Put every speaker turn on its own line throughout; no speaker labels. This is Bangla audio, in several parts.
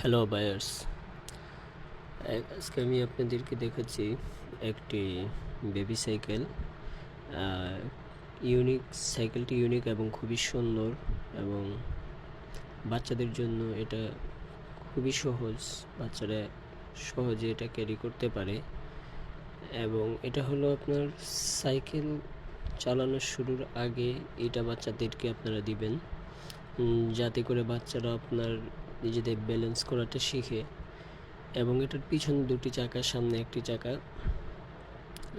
হ্যালো বায়ার্স, আজকে আমি আপনাদেরকে দেখাচ্ছি একটি বেবি সাইকেল। ইউনিক সাইকেলটি ইউনিক এবং খুবই সুন্দর, এবং বাচ্চাদের জন্য এটা খুবই সহজ। বাচ্চারা সহজে এটা ক্যারি করতে পারে, এবং এটা হলো আপনার সাইকেল চালানো শুরুর আগে এটা বাচ্চাদেরকে আপনারা দিবেন, যাতে করে বাচ্চারা আপনার নিজেদের ব্যালেন্স করাটা শিখে। এবং এটার পিছনে দুটি চাকা, সামনে একটি চাকা,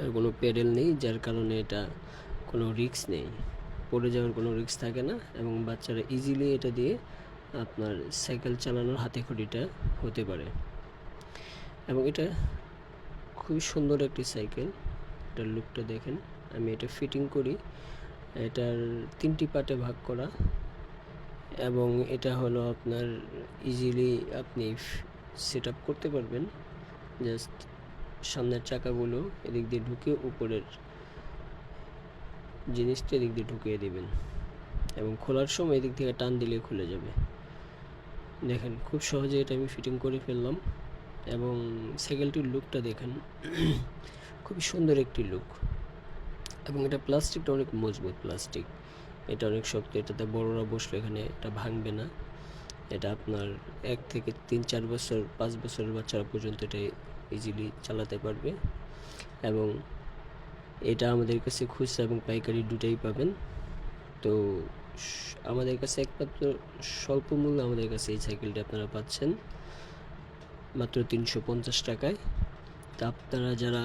আর কোনো প্যাডেল নেই, যার কারণে এটা কোনো রিস্ক নেই, পড়ে যাওয়ার কোনো রিস্ক থাকে না, এবং বাচ্চারা ইজিলি এটা দিয়ে আপনার সাইকেল চালানোর হাতেখড়িটা হতে পারে। এবং এটা খুবই সুন্দর একটি সাইকেল। এটার লুকটা দেখেন। আমি এটা ফিটিং করি, এটার 3টি পার্টে ভাগ করা, এবং এটা হলো আপনার ইজিলি আপনি সেট আপ করতে পারবেন। জাস্ট সামনের চাকাগুলো এদিক দিয়ে ঢুকে উপরের জিনিসটা এদিক দিয়ে ঢুকিয়ে দেবেন, এবং খোলার সময় এদিক থেকে টান দিলে খুলে যাবে। দেখেন, খুব সহজে এটা আমি ফিটিং করে ফেললাম। এবং সাইকেলটির লুকটা দেখেন, খুবই সুন্দর একটি লুক। এবং এটা প্লাস্টিকটা অনেক মজবুত প্লাস্টিক, এটা অনেক শক্ত, এটাতে বড়রা বসলে এখানে এটা ভাঙবে না। এটা আপনার 1 থেকে 3-4 বছর, 5 বছরের বাচ্চারা পর্যন্ত এটা ইজিলি চালাতে পারবে। এবং এটা আমাদের কাছে খুচরা এবং পাইকারি দুটাই পাবেন। তো আমাদের কাছে একমাত্র স্বল্প মূল্যে আমাদের কাছে এই সাইকেলটি আপনারা পাচ্ছেন মাত্র 350 টাকায়। তা আপনারা যারা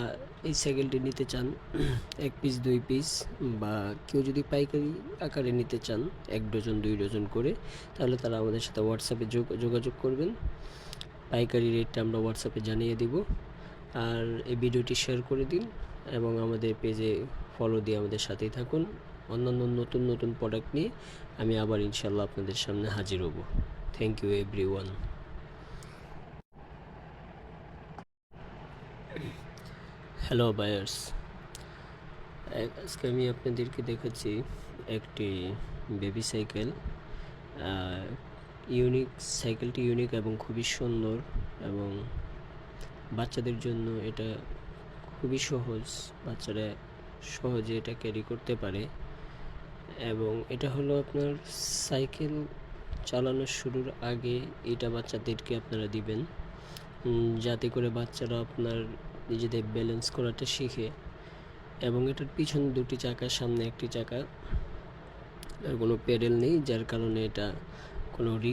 এই সাইকেলটি নিতে চান, 1 পিস 2 পিস, বা কেউ যদি পাইকারি আকারে নিতে চান 1 ডজন 2 ডজন করে, তাহলে তারা আমাদের সাথে হোয়াটসঅ্যাপে যোগাযোগ করবেন। পাইকারি রেটটা আমরা হোয়াটসঅ্যাপে জানিয়ে দিব। আর এই ভিডিওটি শেয়ার করে দিন, এবং আমাদের পেজে ফলো দিয়ে আমাদের সাথেই থাকুন। অন্যান্য নতুন নতুন প্রোডাক্ট নিয়ে আমি আবার ইনশাল্লাহ আপনাদের সামনে হাজির হব। Thank you everyone. Hello buyers, আজকে আমি আপনাদেরকে দেখাচ্ছি একটি বেবি সাইকেল। ইউনিক সাইকেলটি ইউনিক এবং খুবই সুন্দর, এবং বাচ্চাদের জন্য এটা খুবই সহজ। বাচ্চারা সহজে এটা ক্যারি করতে পারে, এবং এটা হলো আপনার সাইকেল চালানো শুরুর আগে এটা বাচ্চাদেরকে আপনারা দিবেন, যাতে করে বাচ্চারা আপনার নিজেদের ব্যালেন্স করাটা শিখে। এবং এটার পিছনে দুটি চাকা, সামনে একটি চাকা, আর কোনো প্যাডেল নেই, যার কারণে এটা কোনো